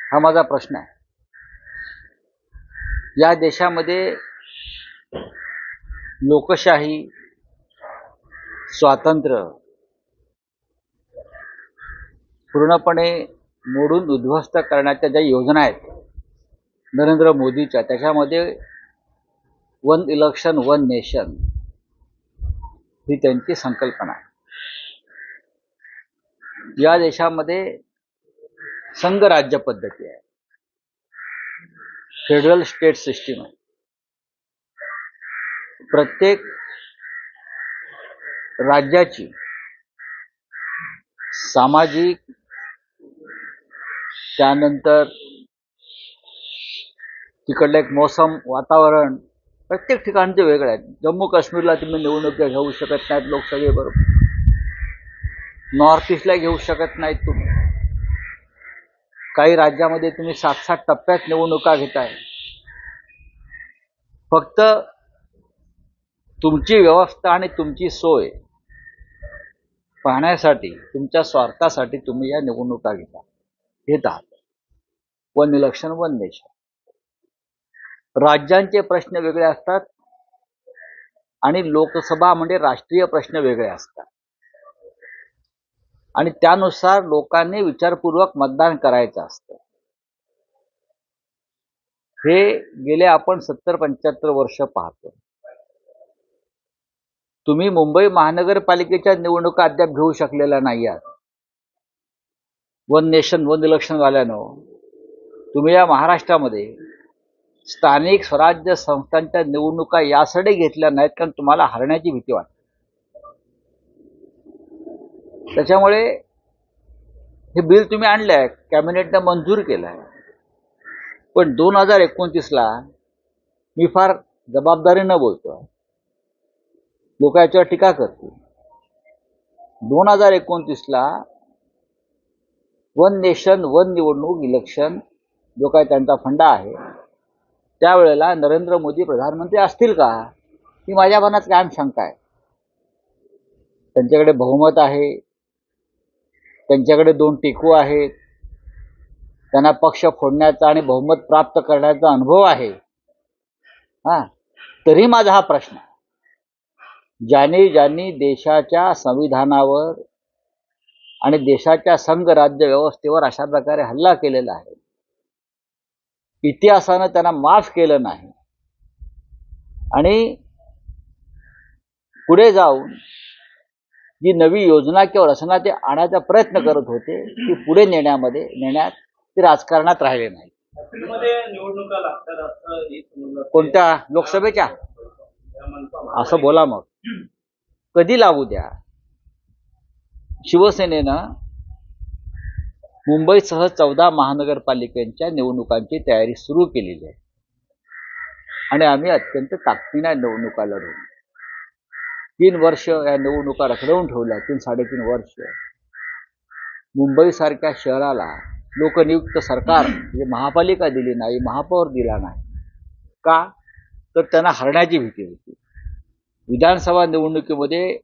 हा माझा प्रश्न आहे. या देशामध्ये लोकशाही, स्वातंत्र्य पूर्णपणे मोडून उद्ध्वस्त करण्याच्या ज्या योजना आहेत नरेंद्र मोदीच्या, त्याच्यामध्ये वन इलेक्शन वन नेशन ही त्यांची संकल्पना आहे. या देशामध्ये संघ राज्य पद्धती आहे, फेडरल स्टेट सिस्टीम आहे. प्रत्येक राज्याची सामाजिक, त्यानंतर तिकडलं एक मोसम, वातावरण प्रत्येक ठिकाणचे वेगळे आहेत. जम्मू काश्मीरला तुम्ही निवडणुका घेऊ शकत नाहीत लोकसभेबरोबर, नॉर्थ ईस्टला घेऊ शकत नाहीत तुम्ही. काही राज्यामध्ये तुम्ही 7-7 टप्प्यात निवडणुका घेताय. फक्त तुमची व्यवस्था आणि तुमची सोय पाहण्यासाठी, तुमच्या स्वार्थासाठी तुम्ही या निवडणुका घेत आहात. One election one nation. राज्यांचे प्रश्न वेगळे असतात आणि लोकसभा म्हणजे राष्ट्रीय प्रश्न वेगळे असतात, आणि त्यानुसार लोकांनी विचारपूर्वक मतदान करायचं असतं. हे गेले आपण 70-75 वर्ष पाहतो. तुम्ही मुंबई महानगरपालिकेच्या निवडणुका अद्याप घेऊ शकलेल्या नाही आहात वन नेशन वन इलेक्शन वाल्यानं. तुम्ही या महाराष्ट्रामध्ये स्थानिक स्वराज्य संस्थांच्या निवडणुका यासाठी घेतल्या नाहीत कारण तुम्हाला हरण्याची भीती वाटते. त्याच्यामुळे हे बिल तुम्ही आणलंय, कॅबिनेटने मंजूर केलंय, पण 2029ला मी फार जबाबदारीनं बोलतोय, लोक याच्यावर टीका करतील. 2029ला वन नेशन वन निवडणूक इलेक्शन जो काही त्यांचा फंडा आहे, त्यावेळेला नरेंद्र मोदी प्रधानमंत्री असतील का, ही माझ्या मनात कायम शंका आहे. त्यांच्याकडे बहुमत आहे, त्यांच्याकडे 2 टेकू आहेत, त्यांना पक्ष फोडण्याचा आणि बहुमत प्राप्त करण्याचा अनुभव आहे. तरी माझा हा प्रश्न, ज्यांनी देशाच्या संविधानावर आणि देशाच्या संघ राज्य व्यवस्थेवर अशा प्रकारे हल्ला केलेला आहे, इतिहासानं त्यांना माफ केलं नाही, आणि पुढे जाऊन जी नवी योजना किंवा रचना ते आणायचा प्रयत्न करत होते, ती पुढे नेण्यात ते राजकारणात राहिले नाही. निवडणुका लागतात कोणत्या लोकसभेच्या? असं बोला मग, कधी लागू द्या. शिवसेनेनं मुंबईसह 14 महानगरपालिकांच्या निवडणुकांची तयारी सुरू केलेली आहे, आणि आम्ही अत्यंत ताकदीने निवडणुका लढवू. 3 वर्ष या निवडणुका रखडवून ठेवल्या, 3-3.5 वर्ष. मुंबईसारख्या शहराला लोकनियुक्त सरकार म्हणजे महापालिका दिली नाही, महापौर दिला नाही. का? तर त्यांना हरण्याची भीती होती. विधानसभा निवडणुकीमध्ये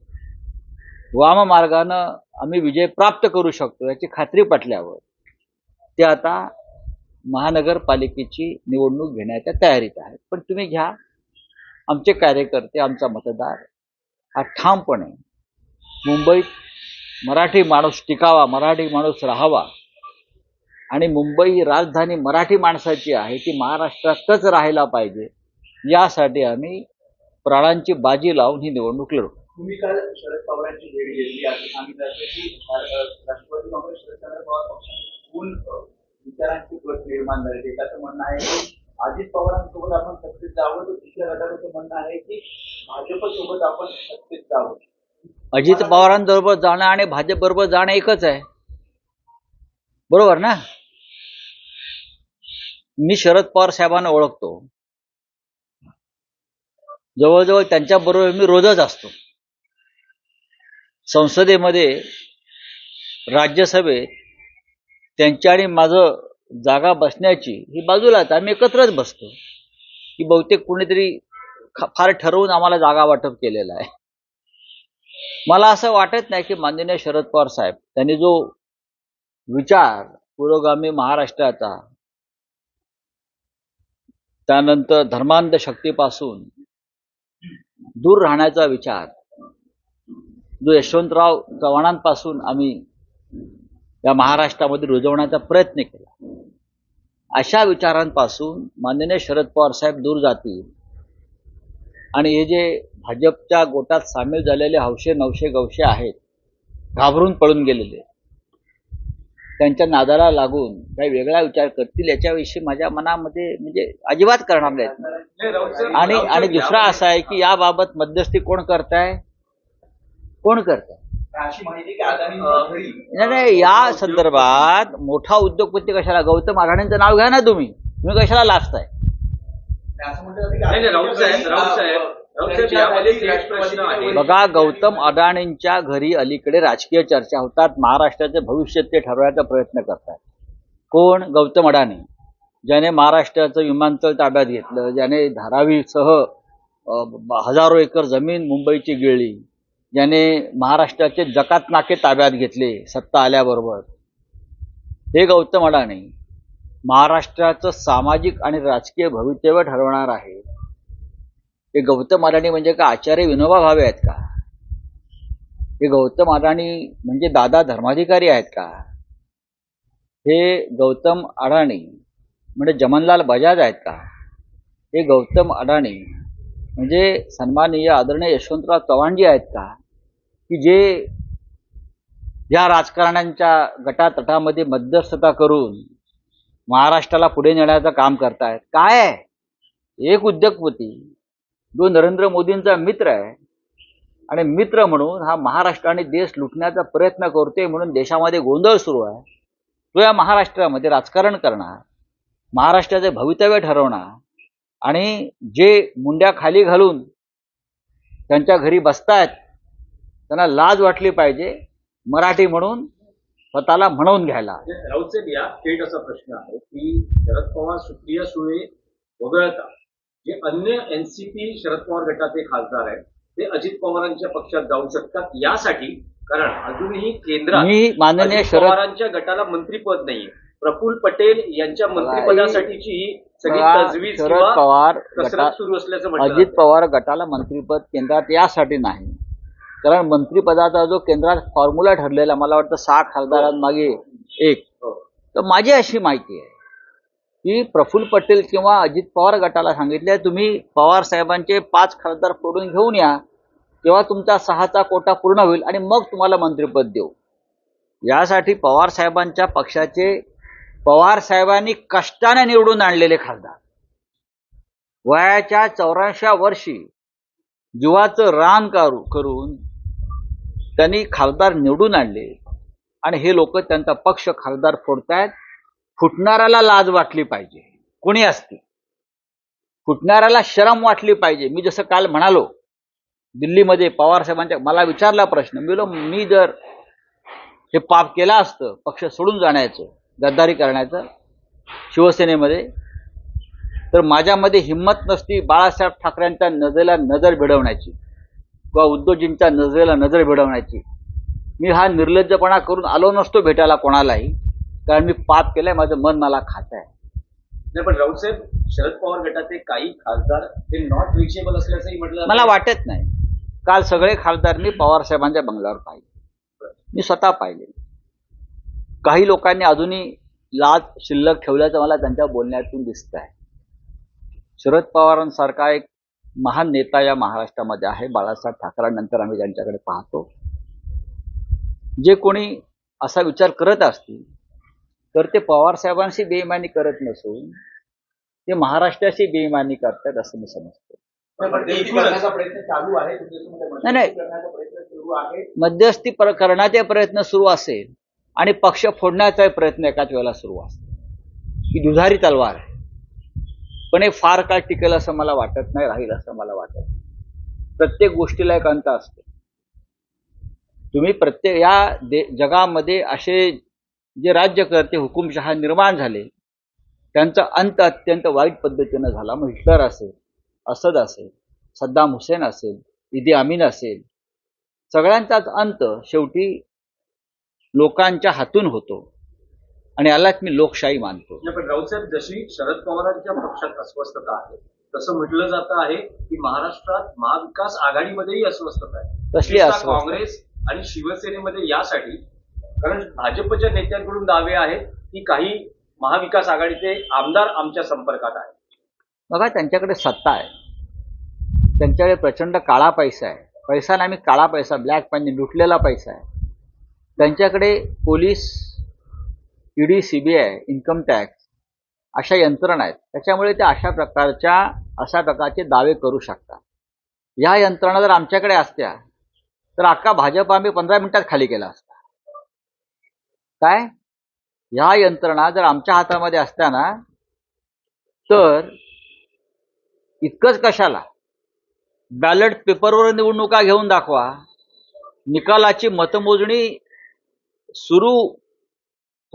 वाममार्गानं आम्ही विजय प्राप्त करू शकतो याची खात्री पटल्यावर ते आता महानगरपालिकेची निवडणूक घेण्याच्या तयारीत आहेत. पण तुम्ही घ्या, आमचे कार्यकर्ते, आमचा मतदार हा ठामपणे मुंबईत मराठी माणूस टिकावा, मराठी माणूस राहावा, आणि मुंबई ही राजधानी मराठी माणसाची आहे, ती महाराष्ट्रातच राहायला पाहिजे, यासाठी आम्ही प्राणांची बाजी लावून ही निवडणूक लढू. तुम्ही काल शरद पवारांची भेट घेतली, असं सांगितलं की राष्ट्रवादी काँग्रेस शरद पवार पक्षातून विचारांची गट निर्माण झाली. एकाचं म्हणणं आहे की अजित पवारांसोबत आपण सत्तेत जावं, तर दुसऱ्या गटाचं म्हणणं आहे की भाजपसोबत आपण सत्तेत जावं. अजित पवारांबरोबर जाणं आणि भाजप बरोबर जाणं एकच आहे, बरोबर ना? मी शरद पवार साहेबांना ओळखतो, जवळजवळ त्यांच्याबरोबर मी रोजच असतो. संसदेमध्ये, राज्यसभेत त्यांच्या आणि माझं जागा बसण्याची ही बाजूलाच, आम्ही एकत्रच बसतो. की बहुतेक कुणीतरी फार ठरवून आम्हाला जागा वाटप केलेलं आहे. मला असं वाटत नाही की माननीय शरद पवार साहेब त्यांनी जो विचार पुरोगामी महाराष्ट्राचा त्यानंतर धर्मांध शक्तीपासून दूर राहण्याचा विचार जो यशवंतराव चव्हाणांपासून आम्ही या महाराष्ट्रामध्ये रुजवण्याचा प्रयत्न केला, अशा विचारांपासून माननीय शरद पवार साहेब दूर जातील आणि हे जे भाजपच्या गोटात सामील झालेले हौशे नवशे गवशे आहेत, घाबरून पळून गेलेले, त्यांच्या नादाला लागून काही वेगळा विचार करतील याच्याविषयी माझ्या मनामध्ये म्हणजे अजिबात करणार नाहीत. आणि दुसरा असा आहे की याबाबत मध्यस्थी कोण करताय, कोण करताय? अशी माहिती की अदानींच्या घरी नाही, या संदर्भात मोठा उद्योगपती कशाला, गौतम अडाणींचं नाव घ्या ना तुम्ही कशाला लाजताय? असं म्हणतात बघा, गौतम अडाणींच्या घरी अलीकडे राजकीय चर्चा होतात, महाराष्ट्राचे भविष्य ते ठरवायचा प्रयत्न करतात. कोण? गौतम अडाणी, ज्याने महाराष्ट्राचं विमानतळ ताब्यात घेतलं, ज्याने धारावीसह हजारो एकर जमीन मुंबईची गिळली, ज्याने महाराष्ट्राचे जकात नाके ताब्यात घेतले सत्ता आल्याबरोबर, हे गौतम अडाणी महाराष्ट्राचं सामाजिक आणि राजकीय भवितव्य ठरवणार आहे. हे गौतम अडाणी म्हणजे का आचार्य विनोबा भावे आहेत का? हे गौतम अडाणी म्हणजे दादा धर्माधिकारी आहेत का? हे गौतम अडाणी म्हणजे जमनलाल बजाज आहेत का? हे गौतम अडाणी म्हणजे सन्माननीय आदरणीय यशवंतराव चव्हाणजी आहेत का, की जे या राजकारण्यांच्या गटातटामध्ये मध्यस्थता करून महाराष्ट्राला पुढे नेण्याचं काम करतायत? काय आहे? एक उद्योगपती जो नरेंद्र मोदींचा मित्र आहे आणि मित्र म्हणून हा महाराष्ट्र आणि देश लुटण्याचा प्रयत्न करतोय म्हणून देशामध्ये गोंधळ सुरू आहे, तो या महाराष्ट्रामध्ये राजकारण करणार, महाराष्ट्राचे भवितव्य ठरवणार आणि जे मुंड्या खाली घालून त्यांच्या घरी बसतायत त्यांना लाज वाटली पाहिजे मराठी म्हणून स्वतःला म्हणवून घ्यायला. राऊत साहेब, या थेट असा प्रश्न आहे की शरद पवार सुप्रिया सुळे वगळता जे अन्य एनसीपी शरद पवार गटाचे खासदार आहेत ते अजित पवारांच्या पक्षात जाऊ शकतात, यासाठी कारण अजूनही केंद्रात माननीय अजित पवारांच्या गटाला मंत्रीपद नाहीये. प्रफुल्ल पटेल यांच्या मंत्रिपदासाठीची ही सगळी तजवीज शरद पवार कसरत सुरू असल्याचं म्हटलं अजित पवार गटाला मंत्रीपद केंद्रात यासाठी नाही, कारण मंत्रिपदाचा जो केंद्रात फॉर्म्युला ठरलेला, मला वाटतं 6 खासदारांमागे एक, तर माझी अशी माहिती आहे की प्रफुल्ल पटेल किंवा अजित पवार गटाला सांगितले तुम्ही पवार साहेबांचे 5 खासदार फोडून घेऊन या, तेव्हा तुमचा 6चा कोटा पूर्ण होईल आणि मग तुम्हाला मंत्रिपद देऊ. यासाठी पवार साहेबांच्या पक्षाचे पवार साहेबांनी कष्टाने निवडून आणलेले खासदार, वयाच्या 84व्या वर्षी जीवाचं रान करून त्यांनी खासदार निवडून आणले आणि हे लोक त्यांचा पक्ष खासदार फोडतायत. फुटणाऱ्याला लाज वाटली पाहिजे, कोणी असते, फुटणाऱ्याला शरम वाटली पाहिजे. मी जसं काल म्हणालो दिल्लीमध्ये पवार साहेबांच्या, मला विचारला प्रश्न, मी जर हे पाप केलं असतं पक्ष सोडून जाण्याचं, गद्दारी करण्याचं शिवसेनेमध्ये, तर माझ्यामध्ये हिंमत नसती बाळासाहेब ठाकरेंच्या नजरेला नजर भिडवण्याची किंवा उद्धवजींच्या नजरेला नजर भिडवण्याची. मी हा निर्लज्जपणा करून आलो नसतो भेटायला कोणालाही, कारण मी पाप केलंय, माझं मन मला खात आहे. नाही, पण राऊत साहेब, शरद पवार गटाचे काही खासदार हे नॉट रिचेबल असल्याचंही म्हटलं मला वाटत नाही. काल सगळे खासदार मी पवार साहेबांच्या बंगल्यावर पाहिले, मी स्वतः पाहिले. काही लोकांनी अजूनही लाज शिल्लक ठेवल्याचं मला त्यांच्या बोलण्यातून दिसत आहे. शरद पवारांसारखा एक महान नेता या महाराष्ट्रामध्ये आहे, बाळासाहेब ठाकरेंनंतर आम्ही त्यांच्याकडे पाहतो. जे कोणी असा विचार करत असतील तर ते पवार साहेबांशी बेईमानी करत नसून ते महाराष्ट्राशी बेईमानी करतात असं मी समजतो. प्रयत्न चालू आहे, नाही, मध्यस्थी करण्याचा प्रयत्न सुरू असेल आणि पक्ष फोडण्याचा प्रयत्न एकाच वेळेला सुरू असेल, ही दुधारी तलवार आहे. पण हे फार काळ टिकेल असं मला वाटत नाही, राहील असं मला वाटत. प्रत्येक गोष्टीला एक अंत असतो. तुम्ही प्रत्येक या जगामध्ये असे जे राज्यकर्ते हुकुमशहा निर्माण झाले त्यांचा अंत अत्यंत वाईट पद्धतीनं झाला. मग हिटलर असेल, असद असेल, सद्दाम हुसेन असेल, इदी अमीन असेल, सगळ्यांचाच अंत शेवटी लोकांच्या हातून होतो. आणि यालाच मी लोकशाही मानतो. नाही, पण राऊत साहेब, जशी शरद पवारांच्या पक्षात अस्वस्थता आहे तसं म्हटलं जातं आहे की महाराष्ट्रात महाविकास आघाडीमध्येही अस्वस्थता आहे. कसली विशेषतः अस्वस्थता? काँग्रेस आणि शिवसेनेमध्ये यासाठी, कारण भाजपच्या नेत्यांकडून दावे आहेत की काही महाविकास आघाडीचे आमदार आमच्या संपर्कात आहेत. बघा, त्यांच्याकडे सत्ता आहे, त्यांच्याकडे प्रचंड काळा पैसा आहे. पैसा नाही, काळा पैसा, ब्लॅक मनी, लुटलेला पैसा आहे. त्यांच्याकडे police, ED, CBI, income tax अशा यंत्रणा आहेत. त्याच्यामुळे ते अशा प्रकारचे दावे करू शकतात. या यंत्रणा जर आमच्याकडे असत्या तर अख्खा भाजप आम्ही 15 मिनिटात खाली केला असता. काय, ह्या यंत्रणा जर आमच्या हातामध्ये असत्या ना, तर इतकंच कशाला, बॅलेट पेपरवर निवडणुका घेऊन दाखवा, निकालाची मतमोजणी सुरू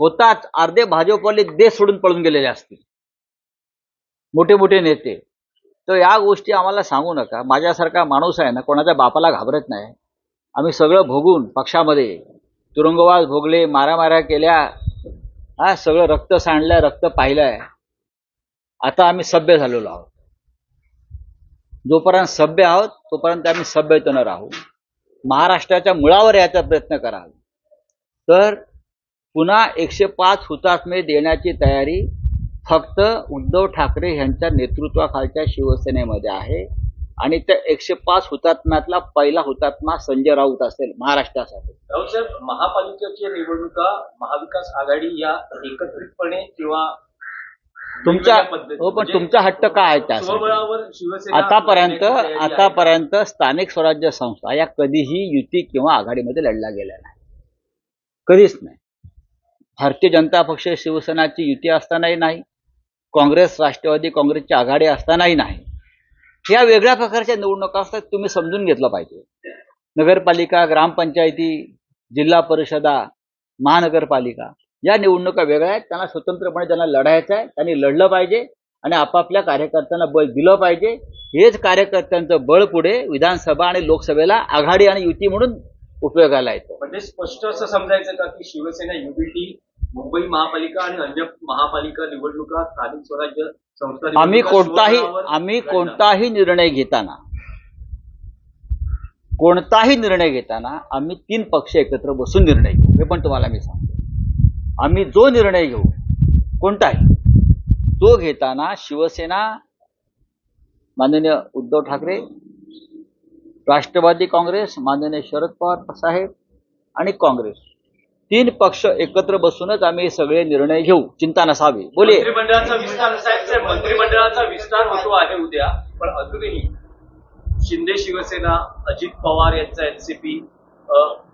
होताच अर्धे भाजपवाले देश सोडून पळून गेलेले असतील, मोठे मोठे नेते. तर या गोष्टी आम्हाला सांगू नका. माझ्यासारखा माणूस आहे ना, कोणाच्या बापाला घाबरत नाही. आम्ही सगळं भोगून पक्षामध्ये तुरुंगवास भोगले, मारामाऱ्या केल्या, सगळं रक्त सांडलंय, रक्त पाहिलंय. आता आम्ही सभ्य झालेलो आहोत. जोपर्यंत सभ्य आहोत तोपर्यंत आम्ही सभ्यतेनं राहू. महाराष्ट्राच्या मुळावर याचा प्रयत्न करा. तर पुन्हा 105 हुतात्मे देण्याची तयारी फक्त उद्धव ठाकरे यांच्या नेतृत्वाखालच्या शिवसेनेमध्ये आहे. आणि त्या 105 हुतात्म्यातला पहिला हुतात्मा संजय राऊत असेल महाराष्ट्रासाठी. राऊत साहेब, महापालिकेच्या निवडणुका महाविकास आघाडी या एकत्रितपणे किंवा तुमचा वेगवेगळ्या पद्धती- हो, पण म्हणजे तुमचा हट्ट काय आहे त्यासाठी? स्वबळावर शिवसेना आतापर्यंत स्थानिक स्वराज्य संस्था या कधीही युती किंवा आघाडीमध्ये लढल्या गेल्या नाही, कधीच नाही. भारतीय जनता पक्ष शिवसेनाची युती असतानाही नाही, काँग्रेस राष्ट्रवादी काँग्रेसची आघाडी असतानाही नाही. या वेगळ्या प्रकारच्या निवडणुका असतात, तुम्ही समजून घेतलं पाहिजे. नगरपालिका, ग्रामपंचायती, जिल्हा परिषदा, महानगरपालिका या निवडणुका वेगळ्या आहेत. त्यांना स्वतंत्रपणे ज्यांना लढायचं आहे त्यांनी लढलं पाहिजे आणि आपापल्या कार्यकर्त्यांना बळ दिलं पाहिजे. हेच कार्यकर्त्यांचं बळ पुढे विधानसभा आणि लोकसभेला आघाडी आणि युती म्हणून उपयोगाला येतं. म्हणजे स्पष्ट असं समजायचं का की शिवसेना युबीटी मुंबई महापालिका आणि अन्य महापालिका निवडणुका स्थानिक स्वराज्य संस्था आम्ही स्वबळावर कोणताही निर्णय घेताना आम्ही 3 पक्ष एकत्र बसून निर्णय घेऊ. हे पण तुम्हाला मी सांगतो. आम्ही जो निर्णय घेऊ कोणताही, तो घेताना शिवसेना, माननीय उद्धव ठाकरे, राष्ट्रवादी काँग्रेस, माननीय शरद पवार साहेब आणि काँग्रेस 3 पक्ष एकत्र बसूनच आम्ही हे सगळे निर्णय घेऊ. चिंता नसावी. बोलिये. मंत्रिमंडळाचा विस्तार, साहेब, मंत्रिमंडळाचा विस्तार होतो आहे उद्या, पण अजूनही शिंदे शिवसेना, अजित पवार यांचा एनसीपी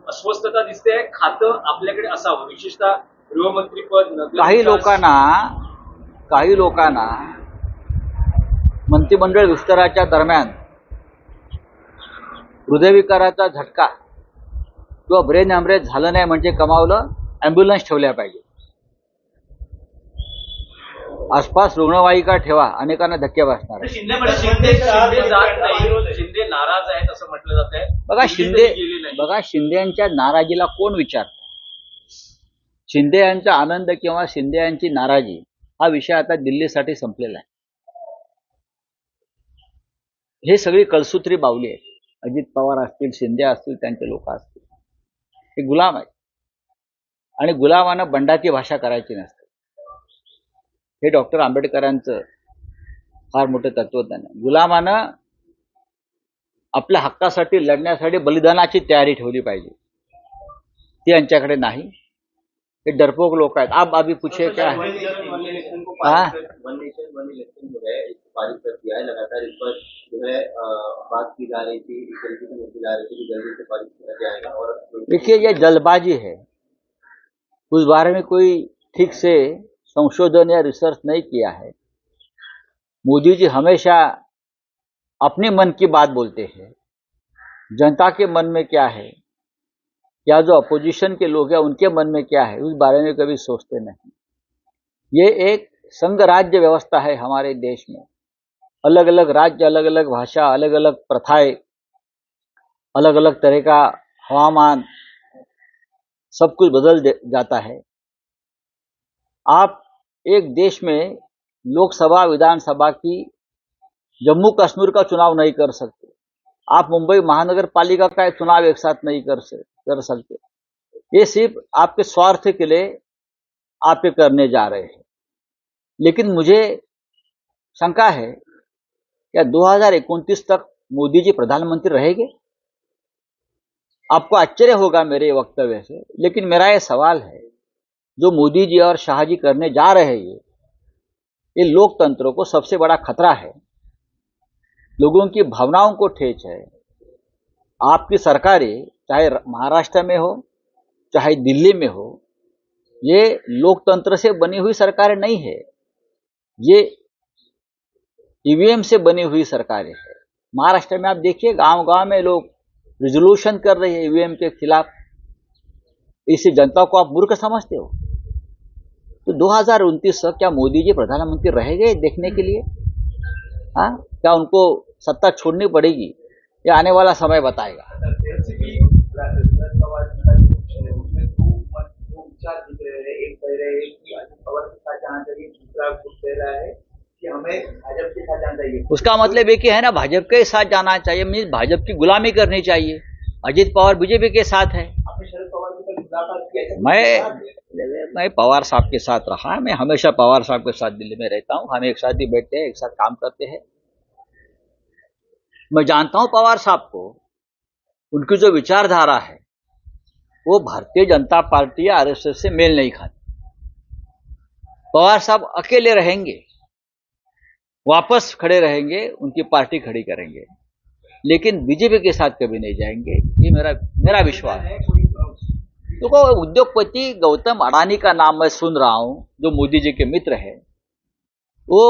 अस्वस्थता दिसते. खातं आपल्याकडे असावं, विशेषतः गृहमंत्रीपद. काही लोकांना मंत्रिमंडळ विस्ताराच्या दरम्यान हृदयविकाराचा झटका किंवा ब्रेन हॅमरेज झालं नाही म्हणजे कमावलं, ॲम्ब्युलन्स ठेवल्या पाहिजे. आसपास रुग्णवाहिका ठेवा, अनेकांना धक्के बसणार आहे. शिंदे जात नाही, शिंदे नाराज आहेत असं म्हटलं जात आहे. बघा, शिंदेच्या नाराजीला कोण विचारतं? शिंदे यांचा आनंद किंवा शिंदे यांची नाराजी हा विषय आता दिल्लीसाठी संपलेला आहे. हे सगळी कळसूत्री बावली आहे. अजित पवार असतील, शिंदे असतील, त्यांचे लोक असतील, हे गुलाम आहेत आणि गुलामानं बंडाची भाषा करायची नसते. हे डॉक्टर आंबेडकरांचं फार मोठं तत्वज्ञान आहे. गुलामानं आपल्या हक्कासाठी लढण्यासाठी बलिदानाची तयारी ठेवली पाहिजे. ती यांच्याकडे नाही. ये डरपोक लोग हैं. आप अभी पूछिए क्या है? हाँ? पारित कर दिया है, लगातार इस पर जो है बात की जा रही थी, इस तरीके से मुद्दे जा रहे थे कि जल्दी से पारित किया जाएगा. और देखिए, ये जल्दबाजी है. उस बारे में कोई ठीक से संशोधन या रिसर्च नहीं किया है. मोदी जी हमेशा अपने मन की बात बोलते हैं. जनता के मन में क्या है, या जो अपोजिशन के लोग हैं उनके मन में क्या है, उस बारे में कभी सोचते नहीं. ये एक संघ राज्य व्यवस्था है हमारे देश में. अलग अलग राज्य, अलग अलग भाषा, अलग अलग प्रथाएं, अलग अलग तरह का हवामान, सब कुछ बदल जाता है. आप एक देश में लोकसभा विधानसभा की जम्मू कश्मीर का चुनाव नहीं कर सकते। आप मुंबई महानगर पालिका का चुनाव एक साथ नहीं कर सकते। ये सिर्फ आपके स्वार्थ के लिए आप ये करने जा रहे हैं। लेकिन मुझे शंका है, क्या 2029 तक मोदी जी प्रधानमंत्री रहेंगे? आपको आश्चर्य होगा मेरे वक्तव्य से, लेकिन मेरा ये सवाल है, जो मोदी जी और शाह जी करने जा रहे हैं ये लोकतंत्र को सबसे बड़ा खतरा है, लोगों की भावनाओं को ठेस है। आपकी सरकारें चाहे महाराष्ट्र में हो चाहे दिल्ली में हो, ये लोकतंत्र से बनी हुई सरकारें नहीं है, ये ईवीएम से बनी हुई सरकारें हैं। महाराष्ट्र में आप देखिए, गांव-गांव में लोग रिजोल्यूशन कर रहे हैं ईवीएम के खिलाफ। इसी जनता को आप मूर्ख समझते हो? तो 2029 तक क्या मोदी जी प्रधानमंत्री रहेंगे देखने के लिए? हाँ, क्या उनको सत्ता छोड़नी पड़ेगी? ये आने वाला समय बताएगा। विचार दिख रहे हैं, एक कह रहे हैं कि अजित पवार के साथ जाना चाहिए, दूसरा कुछ कह रहा है कि हमें भाजपा के साथ जाना चाहिए। उसका मतलब ये कि है ना, भाजपा के साथ जाना चाहिए, मीन्स भाजपा की गुलामी करनी चाहिए। अजित पवार बीजेपी के साथ है। आपने शरद पवार के साथ मुलाकात की? मैं पवार साहब के साथ रहा, मैं हमेशा पवार साहब के साथ दिल्ली में रहता हूं, हम एक साथ ही बैठते हैं, एक साथ काम करते हैं। मैं जानता हूं पवार साहब को, उनकी जो विचारधारा है वो भारतीय जनता पार्टी या आरएसएस से मेल नहीं खाती। पवार साहब अकेले रहेंगे, वापस खड़े रहेंगे, उनकी पार्टी खड़ी करेंगे, लेकिन बीजेपी के साथ कभी नहीं जाएंगे, ये मेरा विश्वास है। तो उद्योगपति गौतम अडानी का नाम मैं सुन रहा हूं, जो मोदी जी के मित्र है, वो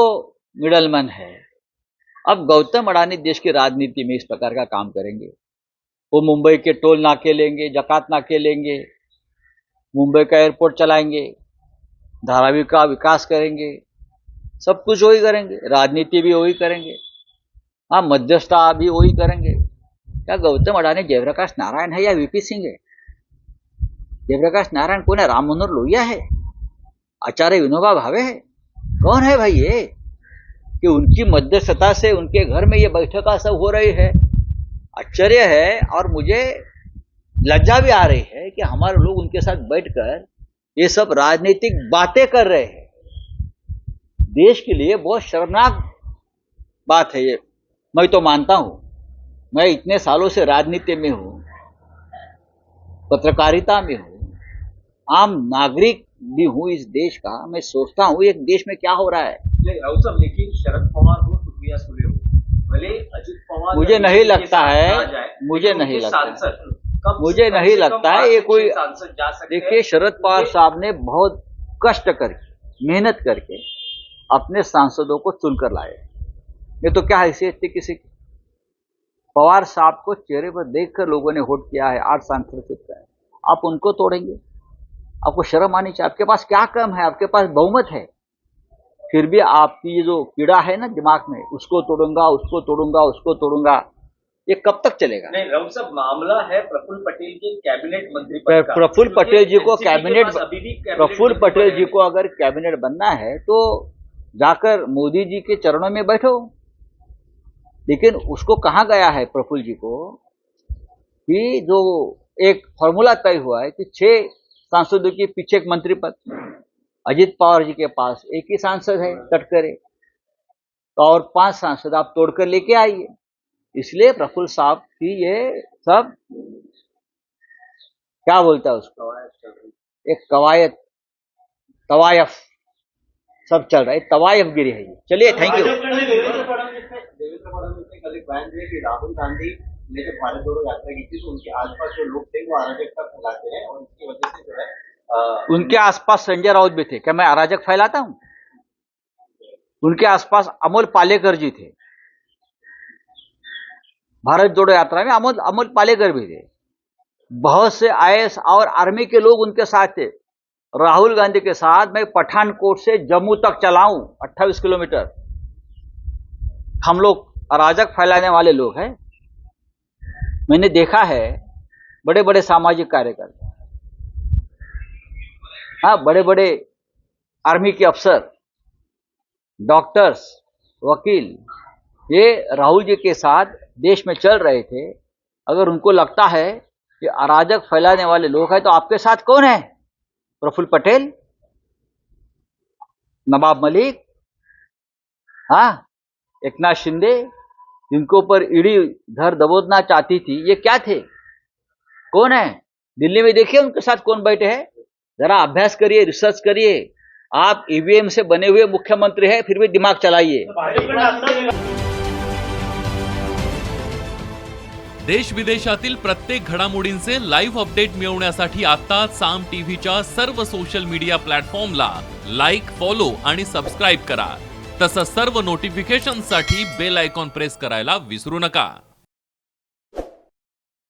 मिडलमैन है। अब गौतम अडानी देश की राजनीति में इस प्रकार का काम करेंगे, वो मुंबई के टोल नाके लेंगे, जकात नाके लेंगे, मुंबई का एयरपोर्ट चलाएंगे, धारावी का विकास करेंगे, सब कुछ वही करेंगे, राजनीति भी वही करेंगे, हाँ मध्यस्थता भी वही करेंगे। क्या गौतम अडानी जयप्रकाश नारायण है या वीपी सिंह है? जयप्रकाश नारायण कौन है? राम मनोहर लोहिया है? आचार्य विनोबा भावे है? कौन है भाई ये, कि उनकी मध्यस्थता से उनके घर में ये बैठक सब हो रही है? आश्चर्य है, और मुझे लज्जा भी आ रही है कि हमारे लोग उनके साथ बैठकर ये सब राजनीतिक बातें कर रहे हैं। देश के लिए बहुत शर्मनाक बात है ये। मैं तो मानता हूं, मैं इतने सालों से राजनीति में हूं, पत्रकारिता में हूं, आम नागरिक भी हूं इस देश का। मैं सोचता हूं एक देश में क्या हो रहा है। राउत साहब, लेकिन शरद पवार हो, सुप्रिया सुले हो, भले अजित पवार, मुझे नहीं लगता है, मुझे नहीं लगता है ये कोई सांसद जा सकते। देखिए, शरद पवार साहब ने बहुत कष्ट करके, मेहनत करके अपने सांसदों को चुनकर लाए। ये तो क्या हैसियत थी किसी की? पवार साहब को चेहरे पर देखकर लोगों ने वोट किया है, 8 सांसद है, आप उनको तोड़ेंगे? आपको शर्म आनी चाहिए। आपके पास क्या कम है? आपके पास बहुमत है, फिर भी आपकी ये जो पीड़ा है ना दिमाग में, उसको तोड़ूंगा, उसको तोड़ूंगा, उसको तोड़ूंगा, ये कब तक चलेगा? नहीं राउत साहब, मामला है प्रफुल्ल पटेल के कैबिनेट मंत्री पद का। प्रफुल्ल पटेल जी को कैबिनेट, प्रफुल्ल पटेल जी को अगर कैबिनेट बनना है तो जाकर मोदी जी के चरणों में बैठो। लेकिन उसको कहा गया है प्रफुल्ल जी को कि जो एक फॉर्मूला तय हुआ है कि 6 सांसदों के पीछे एक मंत्री पद। अजित पवार जी के पास एक ही सांसद है तटकरे, और 5 सांसद आप तोड़कर लेके आइए। इसलिए प्रफुल्ल साहब की ये सब क्या बोलता है उसको, एक कवायद, तवायफ सब चल रहा है, तवायफ गिरी है ये। चलिए, थैंक यू। देवेंद्र फडणवीस ने कल एक बयान दिया कि राहुल गांधी ने जब भारत जोड़ो यात्रा की थी तो उनके आसपास जो लोग थे वो अराजकता फैलाते हैं, और इसकी वजह से जो है उनके आसपास संजय राउत भी थे। क्या मैं अराजक फैलाता हूं? उनके आसपास अमोल पालेकर जी थे, भारत जोड़ो यात्रा में अमोल पालेकर भी थे। बहुत से आईएएस और आर्मी के लोग उनके साथ थे। राहुल गांधी के साथ मैं पठानकोट से जम्मू तक चलाऊं 28 किलोमीटर, हम लोग अराजक फैलाने वाले लोग हैं। मैंने देखा है बड़े बड़े सामाजिक कार्यकर्ता, हाँ बड़े बड़े आर्मी के अफसर, डॉक्टर्स, वकील, ये राहुल जी के साथ देश में चल रहे थे, अगर उनको लगता है कि अराजक फैलाने वाले लोग हैं, तो आपके साथ कौन है? प्रफुल्ल पटेल, नवाब मलिक, हाँ, एकनाथ शिंदे, जिनको ऊपर ईडी घर दबोचना चाहती थी, ये क्या थे? कौन है? दिल्ली में देखिए उनके साथ कौन बैठे हैं। जरा अभ्यास करिए, रिसर्च करिए। आप ईवीएम से बने हुए मुख्यमंत्री हैं, फिर भी दिमाग चलाइए। देश विदेशातील प्रत्येक घडामोडींचे लाईव्ह अपडेट मिळवण्यासाठी आता साम टीव्हीच्या सर्व सोशल मीडिया प्लॅटफॉर्मला लाईक, फॉलो आणि सबस्क्राईब करा। तसंच सर्व नोटिफिकेशनसाठी बेल आयकॉन प्रेस करायला विसरू नका।